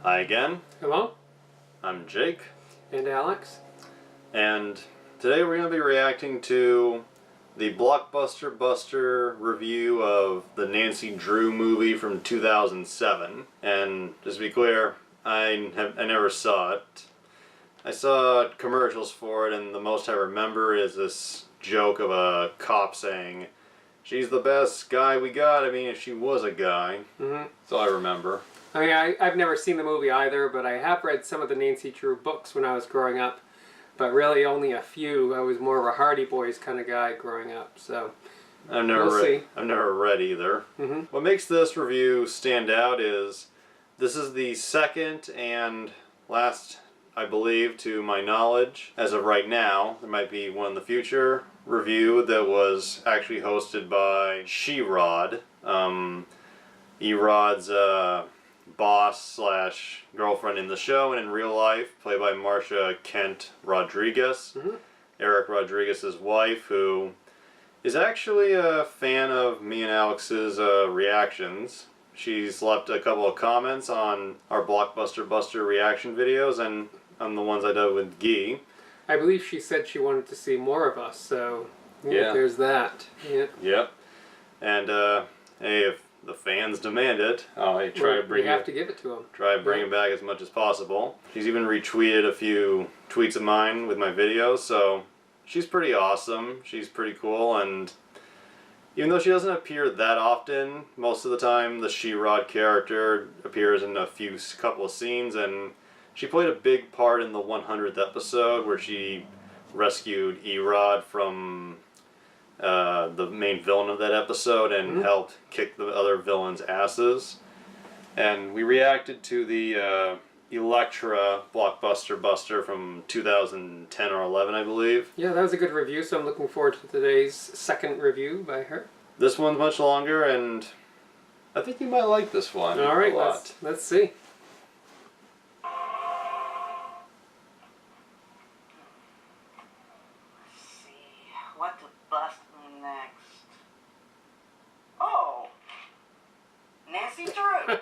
Hi again. Hello. I'm Jake. And Alex. And today we're going to be reacting to the Blockbuster Buster review of the Nancy Drew movie from 2007. And just to be clear, I never saw it. I saw commercials for it, and the most I remember is this joke of a cop saying, "She's the best guy we got." I mean, if she was a guy. That's all I remember. I mean, I've never seen the movie either, but I have read some of the Nancy Drew books when I was growing up. But really only a few. I was more of a Hardy Boys kind of guy growing up, so I've never read either. What makes this review stand out is this is the second and last, I believe, to my knowledge, as of right now. There might be one in the future review that was actually hosted by SheRod, E-Rod's boss slash girlfriend in the show and in real life, played by Marsha Kent Rodriguez, Eric Rodriguez's wife, who is actually a fan of me and Alex's reactions. She's left a couple of comments on our Blockbuster Buster reaction videos and on the ones I did with Guy. I believe she said she wanted to see more of us, so yeah, there's that. Yep. And hey, if the fans demand it, I try to bring we have to give it to them. Try to bring it back as much as possible. She's even retweeted a few tweets of mine with my videos, so she's pretty awesome. She's pretty cool, and even though she doesn't appear that often, most of the time the SheRod character appears in a couple of scenes, and she played a big part in the 100th episode where she rescued E-Rod from the main villain of that episode and helped kick the other villains' asses. And we reacted to the Elektra Blockbuster Buster from 2010 or 11, I believe. Yeah, that was a good review, so I'm looking forward to today's second review by her. This one's much longer, and I think you might like this one. All right, let's see. What to bust next? Oh! Nancy Drew!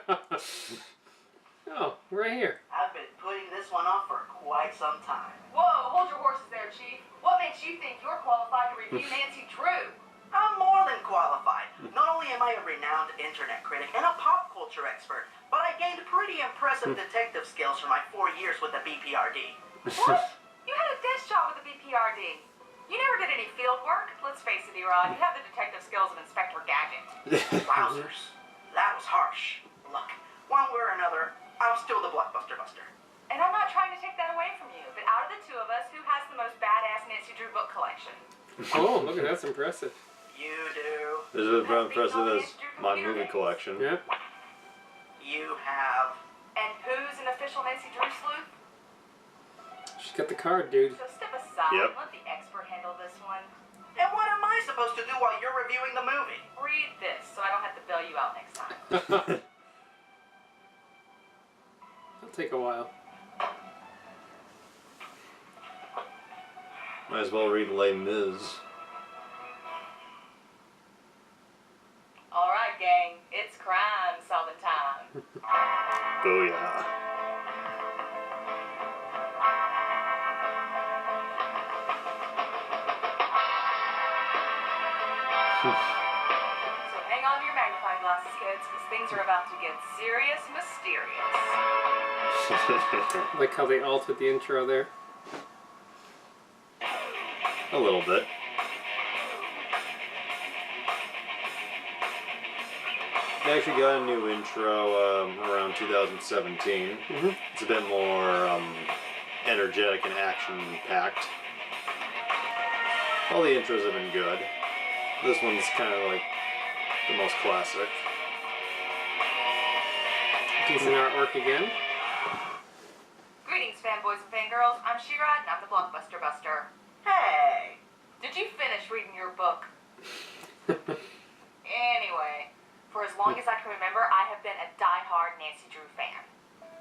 Oh, right here. I've been putting this one off for quite some time. Whoa, hold your horses there, Chief. What makes you think you're qualified to review Nancy Drew? I'm more than qualified. Not only am I a renowned internet critic and a pop culture expert, but I gained pretty impressive detective skills from my 4 years with the BPRD. What? You had a desk job with the BPRD. You never did any field work. Let's face it, E-Rod, you have the detective skills of Inspector Gadget. Wowzers. That was harsh. Look, one way or another, I'm still the Blockbuster Buster. And I'm not trying to take that away from you, but out of the two of us, who has the most badass Nancy Drew book collection? Oh, look at that, that's impressive. You do. This is as impressive as my movie collection. Yep. You have. And who's an official Nancy Drew sleuth? She's got the card, dude. So step aside and let the expert handle this one. And what am I supposed to do while you're reviewing the movie? Read this so I don't have to bail you out next time. It'll take a while. Might as well read Les Mis. Alright, gang. It's crime solving time. Booyah. So hang on to your magnifying glasses, kids, because things are about to get serious mysterious. Like how they altered the intro there. A little bit. They actually got a new intro around 2017. It's a bit more energetic and action-packed. All the intros have been good. This one's kind of like the most classic. Decent artwork again. Greetings, fanboys and fangirls. I'm SheRod, and I'm the Blockbuster Buster. Hey! Did you finish reading your book? Anyway, for as long as I can remember, I have been a die-hard Nancy Drew fan.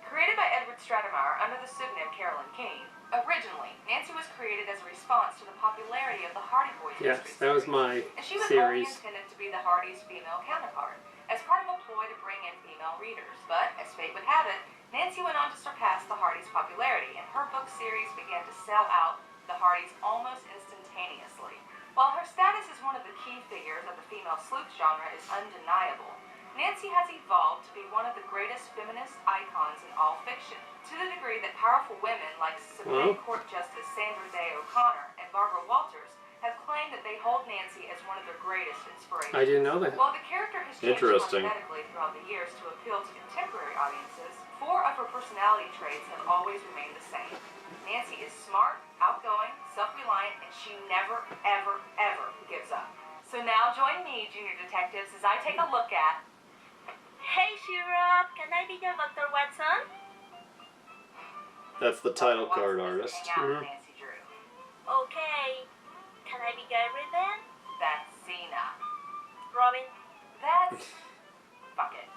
Created by Edward Stratemeyer under the pseudonym Carolyn King, originally, Nancy was created as a response to the popularity of the Hardy Boys Yes, that was my and she was series. only intended to be the Hardy's female counterpart, as part of a ploy to bring in female readers. But, as fate would have it, Nancy Nancy went on to surpass the Hardys' popularity, and her book series began to sell out the Hardys almost instantaneously. While her status as one of the key figures of the female sleuth genre is undeniable, Nancy has evolved to be one of the greatest feminist icons in all fiction, to the degree that powerful women like Supreme Court Justice Sandra Day O'Connor and Barbara Walters have claimed that they hold Nancy as one of their greatest inspirations. I didn't know that. While the character has changed cosmetically throughout the years to appeal to contemporary audiences, 4 of her personality traits have always remained the same. Nancy is smart, outgoing, self-reliant, and she never, ever, ever gives up. So now join me, junior detectives, as I take a look at... Hey, SheRod, can I be your Dr. Watson? That's the title card artist. Hang out with Nancy Drew. Okay. Can I be Gary then? That's Zena. Robin? That's... Fuck it.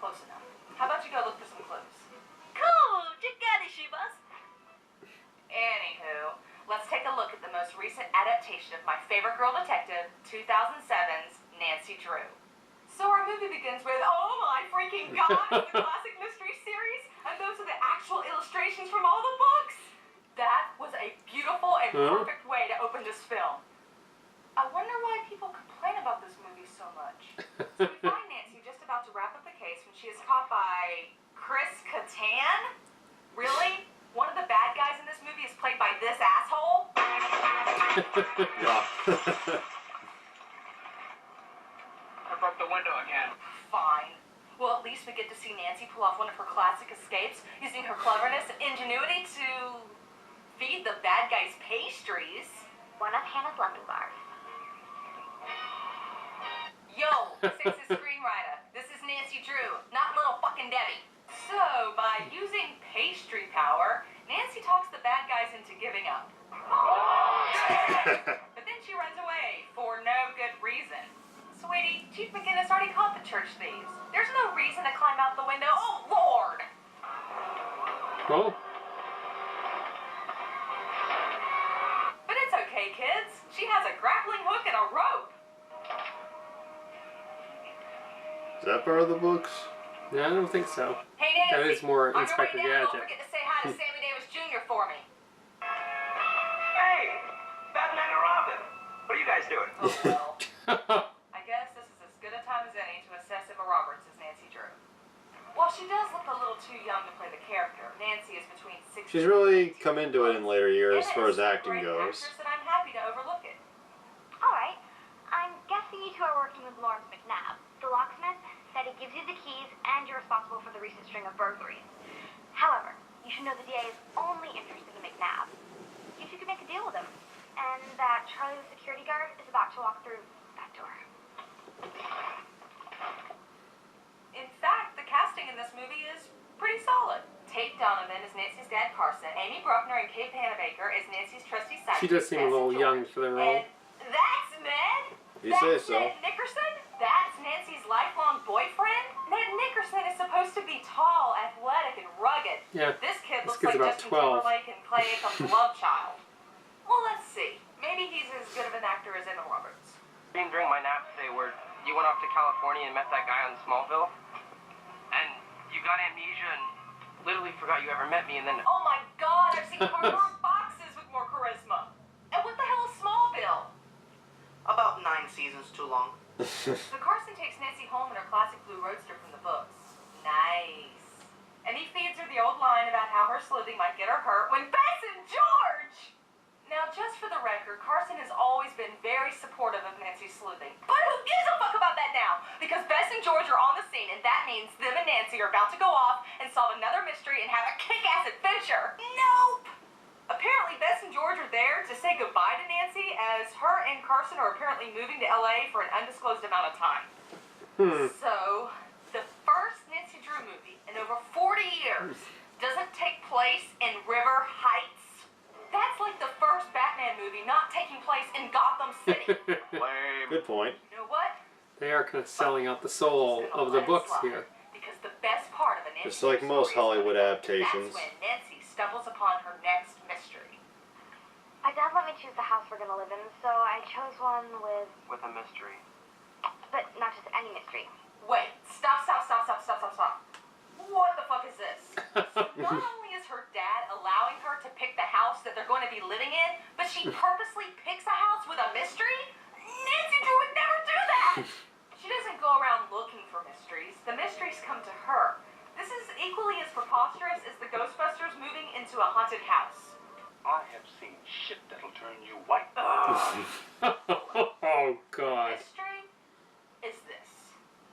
Close enough. How about you go look for some clues? Cool! You got it, Shivas. Anywho, let's take a look at the most recent adaptation of my favorite girl detective, 2007's Nancy Drew. So our movie begins with, oh my freaking god, the classic mystery series, and those are the actual illustrations from all the books. That was a beautiful and perfect way to open this film. I wonder why people complain about this movie so much. So we find Nancy just about to wrap up the case when she is caught by Chris Kattan? Really? One of the bad guys in this movie is played by this asshole? Yeah. I broke the window again. Fine. Well, at least we get to see Nancy pull off one of her classic escapes, using her cleverness and ingenuity to feed the bad guys pastries. One of Hannah's lemon bars. Yo, sexist screenwriter. This is Nancy Drew, not little fucking Debbie. So, by using pastry power, Nancy talks the bad guys into giving up. But then she runs away for no good reason. Sweetie, Chief McGinnis already caught the church thieves. There's no reason to climb out the window. Oh, Lord! Oh. But it's okay, kids. She has a grappling hook and a rope. Is that part of the books? No, I don't think so. Hey, Nancy. That is more on Inspector your way down, Gadget. Don't forget to say hi to Sammy Davis Jr. for me. Hey! Batman and Robin! What are you guys doing? Oh, well. I guess this is as good a time as any to assess Emma Roberts as Nancy Drew. While she does look a little too young to play the character, Nancy is between 60 She's really come into it in later years as far as and acting great goes. actress, and I'm happy to overlook it. Alright. I'm guessing you two are working with Lawrence McNabb. The locksmith said he gives you the keys and you're responsible for the recent string of burglaries. However, you should know the DA is only interested in McNabb. If you could make a deal with him. And that Charlie the security guard is about to walk through that door. In fact, the casting in this movie is pretty solid. Tate Donovan is Nancy's dad Carson. Amy Bruckner and Kay Panabaker is Nancy's trusty sidekick. She does seem a little young for the role. And that's Ned. You say That's so. Ned Nickerson. That's Nancy's lifelong boyfriend. Ned Nickerson is supposed to be tall, athletic, and rugged. Yeah, This kid this looks kid's like about Justin 12. Timberlake and Clay Aitken's love child. Well, let's see. Maybe he's as good of an actor as Emma Roberts. Dreamed during my nap today where you went off to California and met that guy on Smallville. And you got amnesia and literally forgot you ever met me and then... Oh my god, I've seen cardboard boxes with more charisma. And what the hell is Smallville? About 9 seasons too long. So Carson takes Nancy home in her classic blue roadster from the books. Nice. And he feeds her the old line about how her sleuthing might get her hurt when Bess and George! Now, just for the record, Carson has always been very supportive of Nancy's sleuthing. But who gives a fuck about that now? Because Bess and George are on the scene, and that means them and Nancy are about to go off and solve another mystery and have a kick-ass adventure. Nope! Apparently, Bess and George are there to say goodbye to Nancy, as her and Carson are apparently moving to LA for an undisclosed amount of time. So, the first Nancy Drew movie in over 40 years doesn't take place in River Heights. That's like the first Batman movie not taking place in Gotham City. Lame. Good point. You know what? They are kind of selling out the soul Just gonna of the let it books slide, here. Because the best part of a Nancy Just like Drew most story is Hollywood when- adaptations. That's when Nancy stumbles upon her next mystery. My dad let me choose the house we're gonna live in, so I chose one With a mystery. but not just any mystery. Wait, stop. What the fuck is this? a haunted house. I have seen shit that'll turn you white. Oh, God. Mystery is this.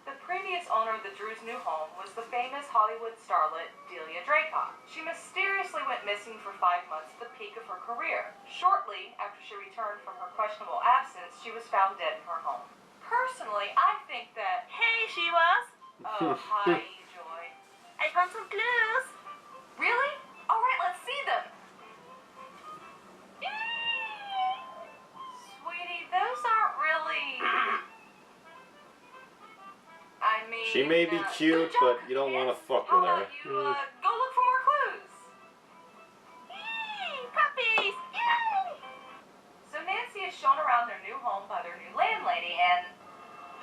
The previous owner of the Drews' new home was the famous Hollywood starlet Delia Draycott. She mysteriously went missing for 5 months at the peak of her career. Shortly after she returned from her questionable absence, she was found dead in her home. Personally, I think that... Hey, SheRod. Oh, hi, Joy. I found some clues. Really? Alright, let's see them. Sweetie, those aren't really... I mean... She may be cute, but you don't want to fuck How with her. about you, go look for more clues? Yay, puppies! Yay! So Nancy is shown around their new home by their new landlady and...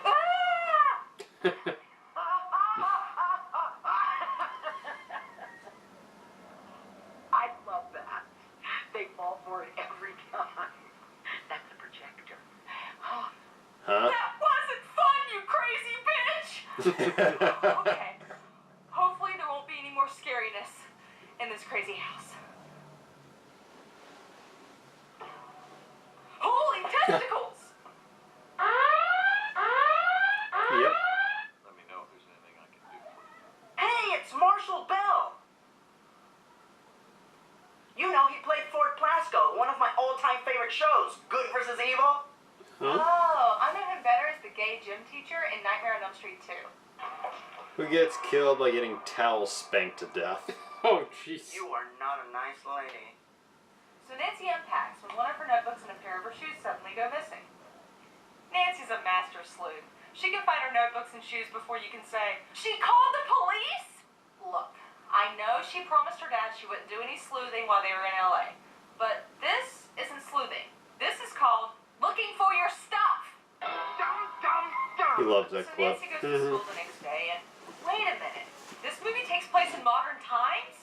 Ah! I love that. They fall for it every time. That's a projector. Huh? That wasn't fun, you crazy bitch! Okay. Hopefully there won't be any more scariness in this crazy house. Holy testicles! Yep. Let me know if there's anything I can do for you. Hey, it's Marshall Bell. You know, he played Fort Plasko, one of my all-time favorite shows, Good vs. Evil. Huh? Oh, I know him better as the gay gym teacher in Nightmare on Elm Street 2. Who gets killed by getting towel spanked to death? Oh, jeez. You are not a nice lady. So Nancy unpacks when one of her notebooks and a pair of her shoes suddenly go missing. Nancy's a master sleuth. She can find her notebooks and shoes before you can say, "She called the police?" Look, I know she promised her dad she wouldn't do any sleuthing while they were in LA. But this isn't sleuthing. This is called looking for your stuff. He loves that So clip. Nancy goes to school the next day and, wait a minute, this movie takes place in modern times?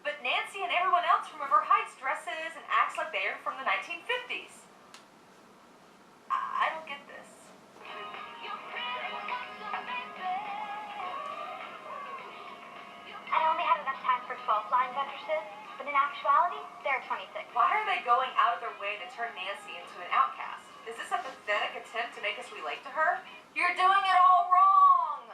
But Nancy and everyone else from River Heights dresses and acts like they are from the 1950s. I don't get this. I only had enough time for 12 flying buttresses, but in actuality, there are 26. Why are they going out of their way to turn Nancy into an outcast? Is this a pathetic attempt to make us relate to her? You're doing it all wrong!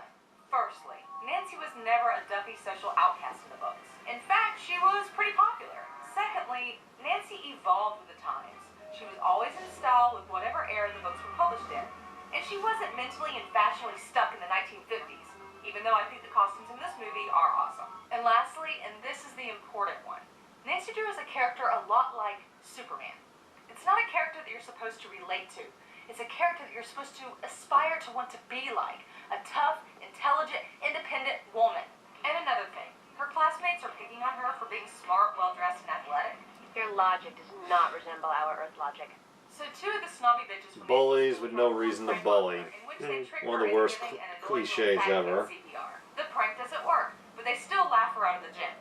Firstly, Nancy was never a dumpy social outcast in the books. In fact, she was pretty popular. Secondly, Nancy evolved with the times. She was always in style with whatever era the books were published in. And she wasn't mentally and fashionably stuck in the 1950s, even though I think the costumes in this movie are awesome. And lastly, and this is the important one, Nancy Drew is a character a lot like Superman. It's not a character that you're supposed to relate to. It's a character that you're supposed to aspire to want to be like. A tough, intelligent, independent woman. And another thing, her classmates are picking on her for being smart, well-dressed, and athletic. Your logic does not resemble our Earth logic. So two of the snobby bitches from Bullies Nancy's with school no tried reason to prank bully. her, in which they tricked One of her the into worst giving an annoying cliches little ever. CPR. The prank doesn't work, but they still laugh her out of the gym.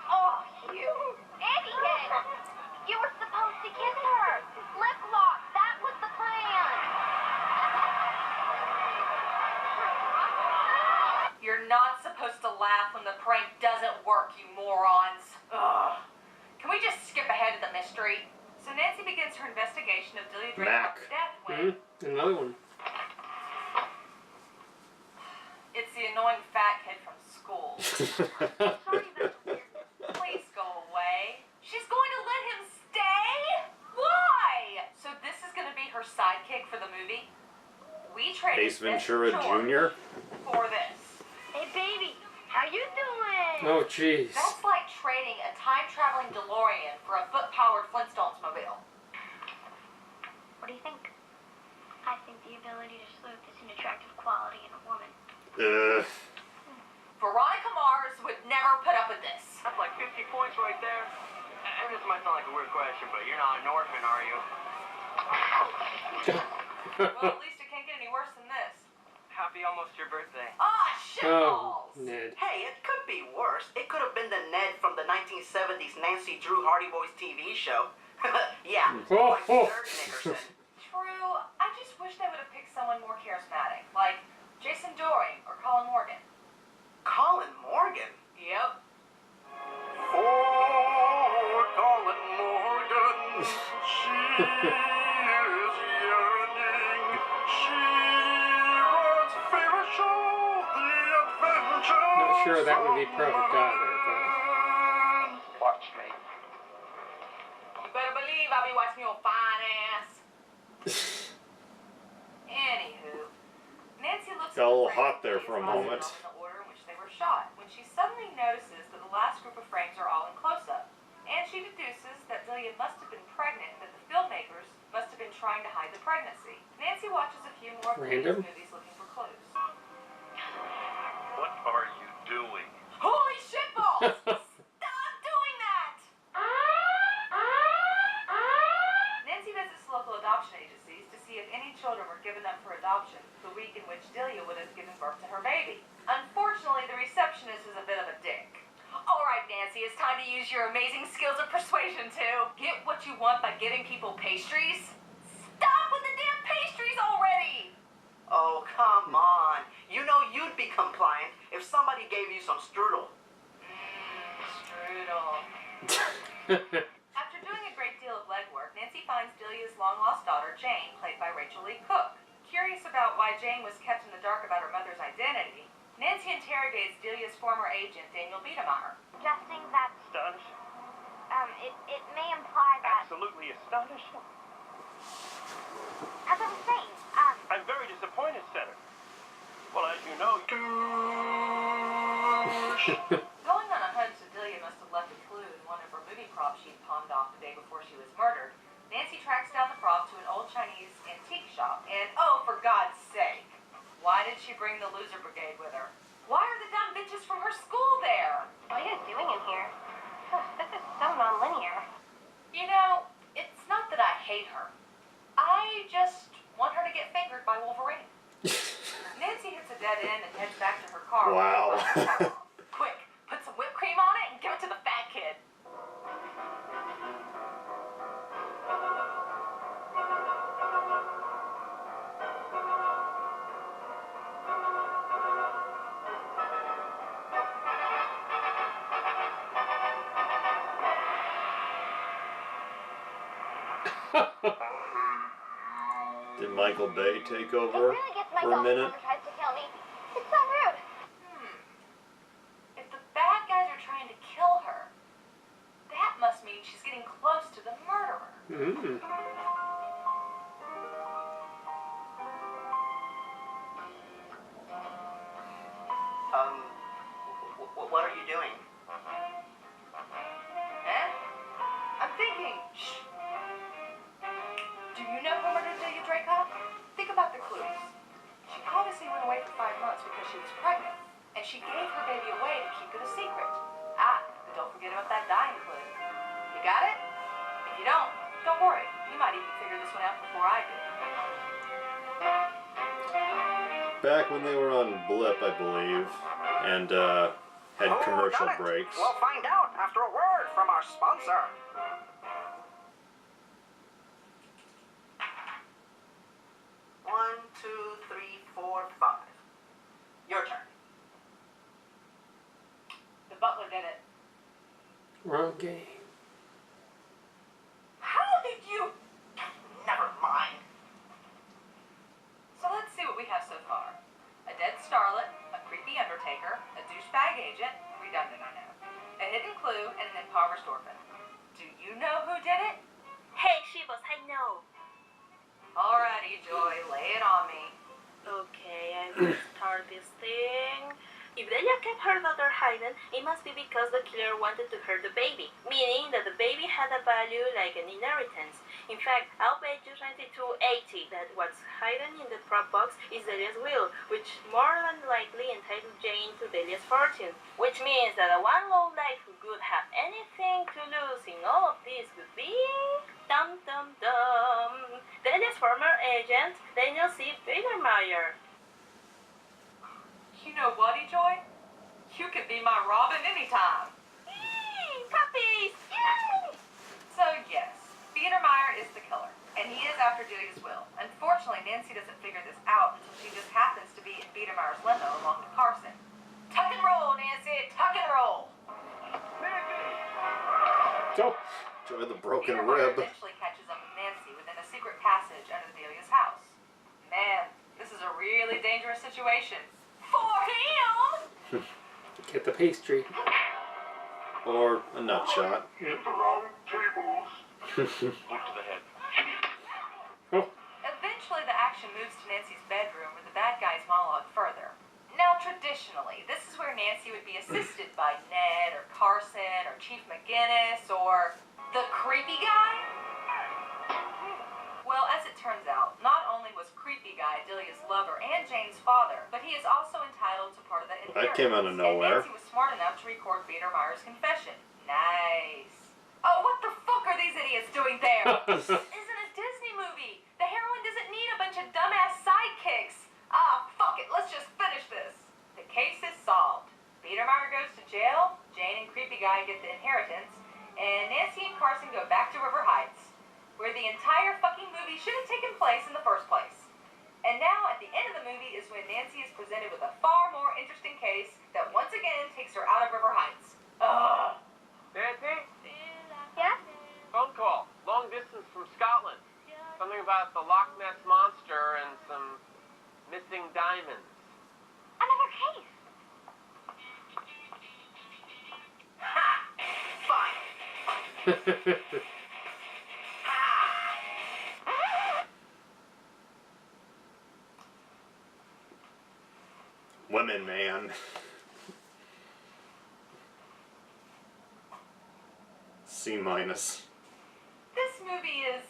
Oh, you idiot! You were supposed to kiss her! Lip lock, that was the plan! You're not supposed to laugh when the prank doesn't work, you morons. Ugh. Can we just skip ahead to the mystery? So Nancy begins her investigation of Delia Mac. Draycott's death when Another one. it's the annoying fat kid from school. Sorry about the weirdness. Please go away. She's going to let him stay? Why? So this is going to be her sidekick for the movie? We traded Ace Ventura this George Jr.? for this. Hey, baby, how you doing? Oh, jeez. That's like trading a time-traveling DeLorean for a foot-powered Flintstones mobile. What do you think? I think the ability to sleuth is an attractive quality in a woman. Veronica Mars would never put up with this. That's like 50 points right there. And this might sound like a weird question, but you're not an orphan, are you? Well, at least it can't get any worse than this. Happy almost your birthday. Ah, Oh, shitballs! Ned. Hey, it could be worse. It could have been the Ned from the 1970s Nancy Drew Hardy Boys TV show. Yeah, like Dirk Nickerson. True, I just wish they would have picked someone more charismatic, like Jason Dory yearning. SheRod's favorite show, The Adventures. Not sure that would be perfect either, but Watch me. You better believe I'll be watching your fine ass. Anywho, Nancy looks Got a little at the hot frames there of for a Delia's moment. in the order in which they were shot, when she suddenly notices that the last group of frames are all in close-up. And she deduces that Delia must have been pregnant and that the filmmakers must have been trying to hide the pregnancy. Nancy watches a few more of Delia's Random. movies looking for clues. What are you doing? Holy shitballs! Stop doing that! Nancy visits local adoption agencies to see if any children were given up for adoption the week in which Delia would have given birth to her baby. Unfortunately, the receptionist is a bit of a dick. All right, Nancy, it's time to use your amazing skills of persuasion to get what you want by giving people pastries. Stop with the damn pastries already! Oh, come on. You know you'd be compliant if somebody gave you some strudel. Strudel. After doing a great deal of legwork, Nancy finds Delia's long-lost daughter, Jane, played by Rachel Lee Cook. Curious about why Jane was kept in the dark about her mother's identity, Nancy interrogates Delia's former agent, Daniel Biedermeier. Suggesting that, Astonishing. it may imply that, Absolutely astonishing. as I was saying, I'm very disappointed, Senator. Well, as you know, Going on a hunch that Delia must have left a clue in one of her movie props she'd pawned off the day before she was murdered, Nancy tracks down the prop to an old Chinese antique shop. And oh, for God's sake, why did she bring the loser brigade with her? Why are the dumb bitches from her school there? What are you guys doing in here? This is so non-linear. You know, it's not that I hate her. I just want her to get fingered by Wolverine. Nancy hits a dead end and heads back to her car. Wow. Quick, put some whipped cream on it and give it to the fat kid. Did Michael Bay take it over really gets my for a dog minute? who tries to kill me. It's so rude. If the bad guys are trying to kill her, that must mean she's getting close to the murderer. mm. What are you doing? Eh? I'm thinking, shh. Do you know who murdered Delia Dracov? Think about the clues. She obviously went away for 5 months because she was pregnant, and she gave her baby away to keep it a secret. Ah, but don't forget about that dying clue. You got it? If you don't worry. You might even figure this one out before I do. Back when they were on Blip, I believe, and had commercial Got it. breaks. We'll find out after a word from our sponsor. One, two, three, four, five. Your turn. The butler did it. Wrong game. How did you... Never mind. So let's see what we have so far. A dead starlet, a creepy undertaker, a douchebag agent, redundant I know, a hidden clue, and an impoverished orphan. Do you know who did it? Hey, Shivas, I know. Alrighty, Joy, lay it on me. Okay, I will start this thing. If Delia kept her daughter hidden, it must be because the killer wanted to hurt the baby, meaning that the baby had a value like an inheritance. In fact, I'll bet you 22.80 that what's hidden in the prop box is Delia's will, which more than likely entitled Jane to Delia's fortune. Which means that the one lowlife who could have anything to lose in all of this would be... Dum dum dum! Delia's former agent, Daniel C. Biedermeier. You know what, Joy? You can be my Robin anytime. Yay! Puppies! Yay! So yes, Biedermeier is the killer, and he is after Delia's will. Unfortunately, Nancy doesn't figure this out until she just happens to be in Biedermeier's limo along with Carson. Tuck and roll, Nancy! Tuck and roll! So, enjoy the broken Biedermeier rib. eventually catches up with Nancy secret passage under Delia's house. Man, this is a really dangerous situation. For him! Get the pastry. Or a nut shot. Look to the head. Oh, Eventually, the action moves to Nancy's bedroom where the bad guys monologue further. Now, traditionally, this is where Nancy would be assisted by Ned or Carson or Chief McGinnis or the creepy guy. Well, as it turns out, not only was creepy guy Delia's lover and Jane's father, but he is also entitled to part of the inheritance. That came out of nowhere. And Nancy was smart enough to record Biedermeier's confession. Nice. Oh, what the fuck are these idiots doing there? This isn't a Disney movie. The heroine doesn't need a bunch of dumbass sidekicks. Ah, fuck it. Let's just finish this. The case is solved. Biedermeier goes to jail, Jane and creepy guy get the inheritance, and Nancy and Carson go back to River Heights, where the entire fucking movie should have taken place in the first place. And now, at the end of the movie, is when Nancy is presented with a far more interesting case that once again takes her out of River Heights. Ugh. Nancy? Yeah? Phone call. Long distance from Scotland. Something about the Loch Ness Monster and some missing diamonds. Another case. Fine. Women, man. C minus. This movie is,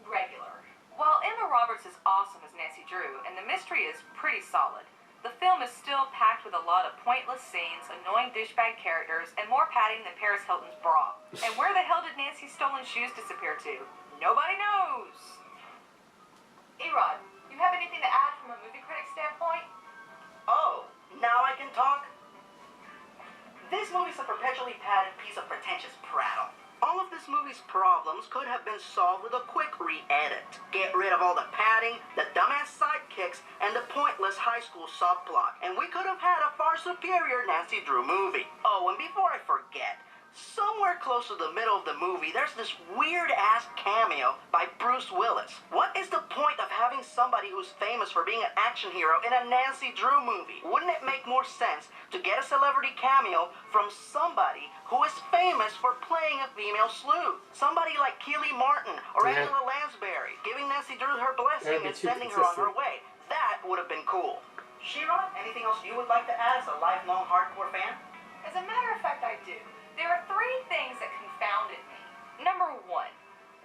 regular. While Emma Roberts is awesome as Nancy Drew, and the mystery is pretty solid, the film is still packed with a lot of pointless scenes, annoying douchebag characters, and more padding than Paris Hilton's bra. And where the hell did Nancy's stolen shoes disappear to? Nobody knows! SheRod, you have anything to add from a movie critic standpoint? Oh, now I can talk? This movie's a perpetually padded piece of pretentious prattle. All of this movie's problems could have been solved with a quick re-edit. Get rid of all the padding, the dumbass sidekicks, and the pointless high school subplot, and we could have had a far superior Nancy Drew movie. Oh, and before I forget, somewhere close to the middle of the movie, there's this weird-ass cameo by Bruce Willis. What is the point of having somebody who's famous for being an action hero in a Nancy Drew movie? Wouldn't it make more sense to get a celebrity cameo from somebody who is famous for playing a female sleuth? Somebody like Keely Martin or Yeah. Angela Lansbury, giving Nancy Drew her blessing That'd be and too sending her on her consistent. way. That would have been cool. SheRod, anything else you would like to add as a lifelong hardcore fan? As a matter of fact, I do. There are three things that confounded me. Number one,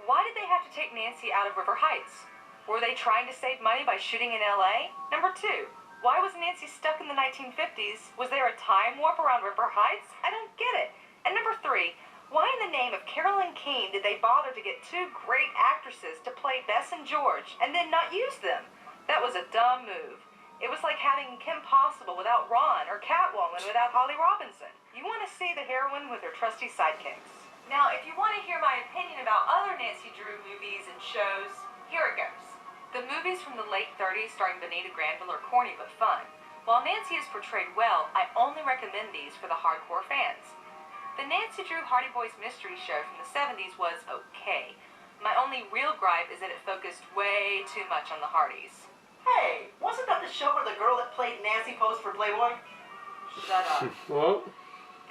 why did they have to take Nancy out of River Heights? Were they trying to save money by shooting in LA? Number two, why was Nancy stuck in the 1950s? Was there a time warp around River Heights? I don't get it. And number three, why in the name of Carolyn Keene did they bother to get two great actresses to play Bess and George and then not use them? That was a dumb move. It was like having Kim Possible without Ron or Catwoman without Holly Robinson. You want to see the heroine with her trusty sidekicks. Now, if you want to hear my opinion about other Nancy Drew movies and shows, here it goes. The movies from the late 30s starring Benita Granville are corny but fun. While Nancy is portrayed well, I only recommend these for the hardcore fans. The Nancy Drew Hardy Boys mystery show from the 70s was okay. My only real gripe is that it focused way too much on the Hardys. Hey, wasn't that the show where the girl that played Nancy posed for Playboy? Shut up. Well,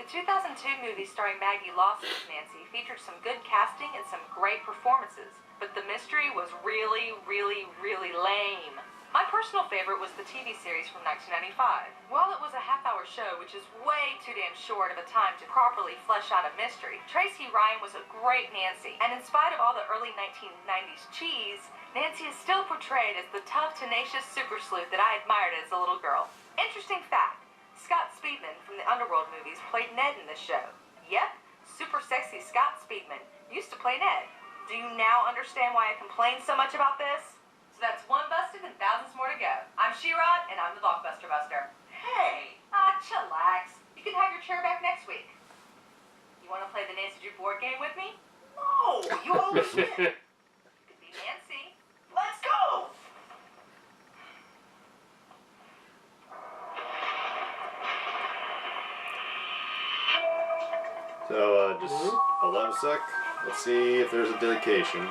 The 2002 movie starring Maggie Lawson as Nancy featured some good casting and some great performances, but the mystery was really, really, really lame. My personal favorite was the TV series from 1995. While it was a half-hour show, which is way too damn short of a time to properly flesh out a mystery, Tracy Ryan was a great Nancy, and in spite of all the early 1990s cheese, Nancy is still portrayed as the tough, tenacious super sleuth that I admired as a little girl. Interesting fact, Scott Speedman from the Underworld movies played Ned in this show. Yep, super sexy Scott Speedman used to play Ned. Do you now understand why I complain so much about this? So that's one busted and thousands more to go. I'm SheRod, and I'm the Blockbuster Buster. Hey! Chillax. You can have your chair back next week. You want to play the Nancy Drew board game with me? No! You always win! You could be Nancy. Let's go! So, just hold on a sec. Let's see if there's a dedication.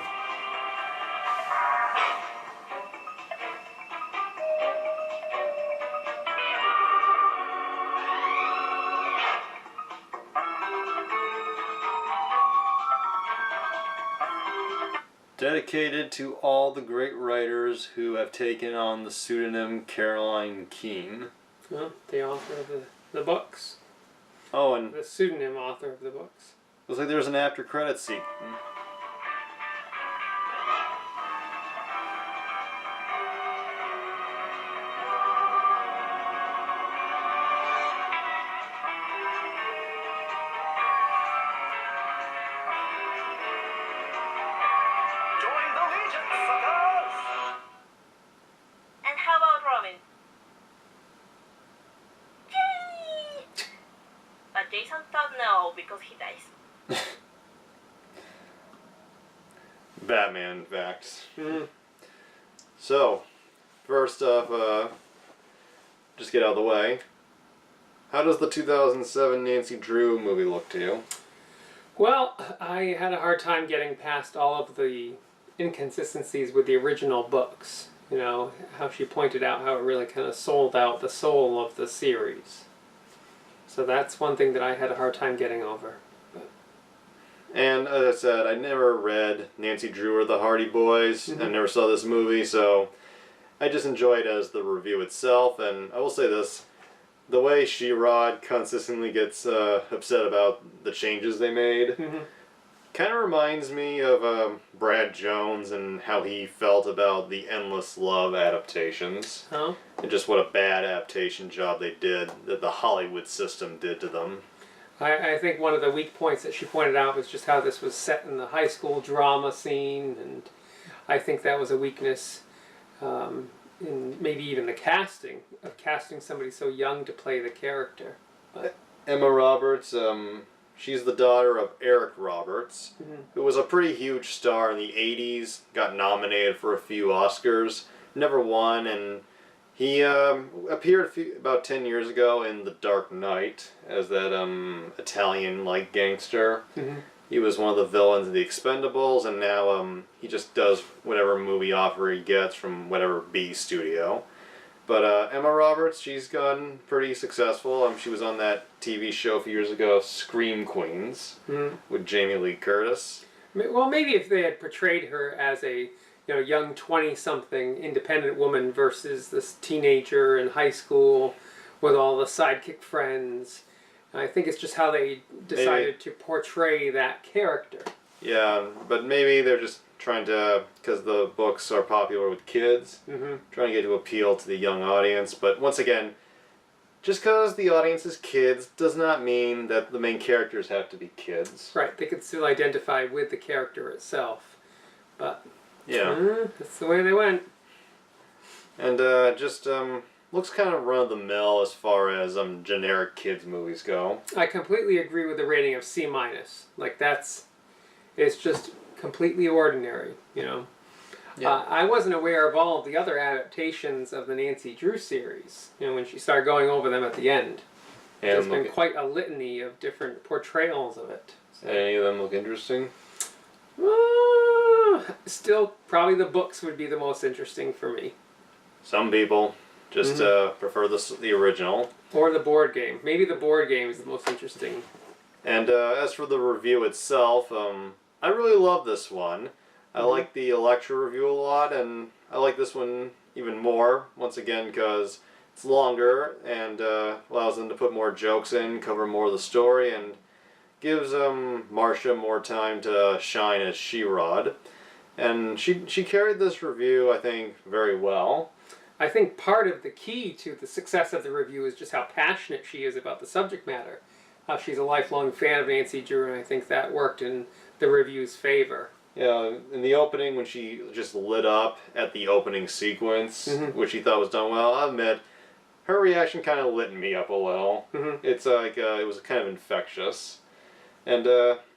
dedicated to all the great writers who have taken on the pseudonym Caroline Keene. Well, the author of the books. Oh, and The pseudonym author of the books. looks like there's an after credit sequence. Join the Legion, suckers! And how about Robin? Yay! But Jason thought no, because he dies. Batman facts. Mm. So, first off, just get out of the way. How does the 2007 Nancy Drew movie look to you? Well, I had a hard time getting past all of the inconsistencies with the original books. You know, how she pointed out how it really kind of sold out the soul of the series. So that's one thing that I had a hard time getting over. And as I said, I never read Nancy Drew or the Hardy Boys. I never saw this movie, so I just enjoyed it as the review itself. And I will say this, the way SheRod consistently gets upset about the changes they made kind of reminds me of Brad Jones and how he felt about the Endless Love adaptations. Huh? And just what a bad adaptation job they did, that the Hollywood system did to them. I think one of the weak points that she pointed out was just how this was set in the high school drama scene, and I think that was a weakness in maybe even the casting, of casting somebody so young to play the character. But, Emma Roberts, she's the daughter of Eric Roberts, who was a pretty huge star in the 80s, got nominated for a few Oscars, never won, and he appeared about 10 years ago in The Dark Knight as that Italian-like gangster. He was one of the villains of The Expendables, and now he just does whatever movie offer he gets from whatever B studio. But Emma Roberts, she's gotten pretty successful. She was on that TV show a few years ago, Scream Queens, with Jamie Lee Curtis. well, maybe if they had portrayed her as a young 20-something independent woman versus this teenager in high school with all the sidekick friends. I think it's just how they decided to portray that character. Yeah, but maybe they're just trying to, because the books are popular with kids, trying to get to appeal to the young audience. But once again, just because the audience is kids does not mean that the main characters have to be kids. Right, they could still identify with the character itself. But yeah, that's the way they went. And just looks kind of run-of-the-mill as far as generic kids movies go. I completely agree with the rating of C-. Like it's just completely ordinary, Yeah. I wasn't aware of all of the other adaptations of the Nancy Drew series, when she started going over them at the end. And There's been quite a litany of different portrayals of it. So. Any of them look interesting? Still, probably the books would be the most interesting for me. Some people just prefer the original. Or the board game. Maybe the board game is the most interesting. And as for the review itself, I really love this one. I like the Electra review a lot, and I like this one even more, once again, because it's longer and allows them to put more jokes in, cover more of the story, and gives Marsha more time to shine as SheRod. And she carried this review, I think, very well. I think part of the key to the success of the review is just how passionate she is about the subject matter. How she's a lifelong fan of Nancy Drew, and I think that worked in the review's favor. Yeah, in the opening, when she just lit up at the opening sequence, which she thought was done well, I'll admit, her reaction kind of lit me up a little. It's like, it was kind of infectious. And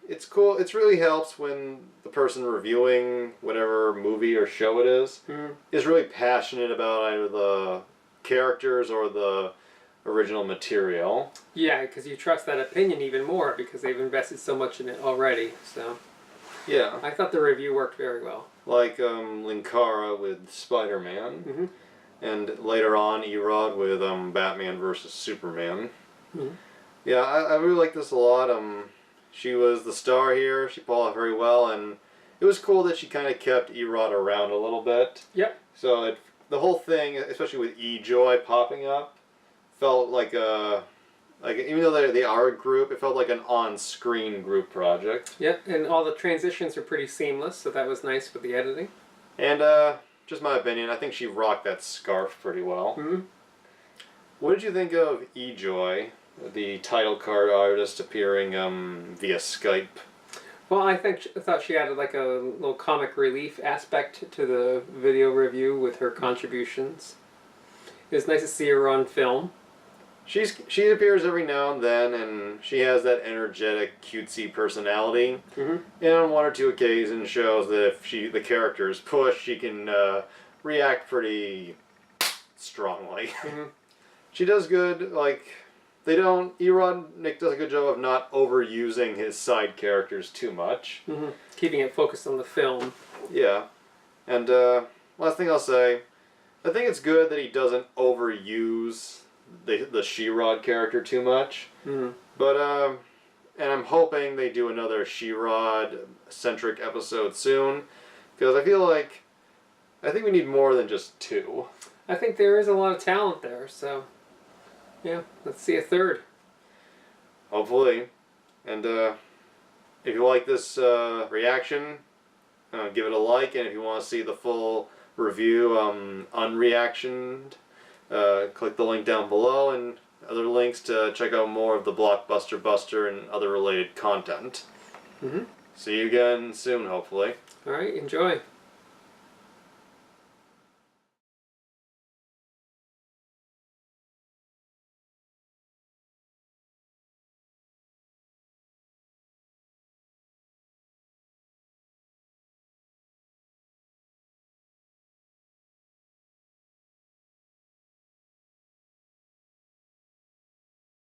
it's cool. It really helps when the person reviewing whatever movie or show it is really passionate about either the characters or the original material. Yeah, because you trust that opinion even more because they've invested so much in it already. So yeah, I thought the review worked very well. Like Linkara with Spider-Man, and later on SheRod with Batman versus Superman. Yeah, I really like this a lot. She was the star here. She pulled off very well, and it was cool that she kind of kept SheRod around a little bit. Yep. So the whole thing, especially with E-Joy popping up, felt like even though they are a group, it felt like an on-screen group project. Yep, and all the transitions are pretty seamless, so that was nice with the editing. And just my opinion, I think she rocked that scarf pretty well. Mm-hmm. What did you think of E-Joy, the title card artist appearing via Skype? Well, I thought she added like a little comic relief aspect to the video review with her contributions. It was nice to see her on film. She appears every now and then, and she has that energetic, cutesy personality. Mm-hmm. And on one or two occasions shows that if the character is pushed, she can react pretty strongly. Mm-hmm. She does good, like, Nick does a good job of not overusing his side characters too much. Mm-hmm. Keeping it focused on the film. Yeah. And last thing I'll say, I think it's good that he doesn't overuse the SheRod character too much. Mm-hmm. But, and I'm hoping they do another SheRod-centric episode soon, because I think we need more than just 2. I think there is a lot of talent there, so yeah, let's see a third. Hopefully. And if you like this reaction, give it a like, and if you want to see the full review unreactioned, click the link down below and other links to check out more of the Blockbuster Buster and other related content. Mm-hmm. See you again soon, hopefully. All right, enjoy.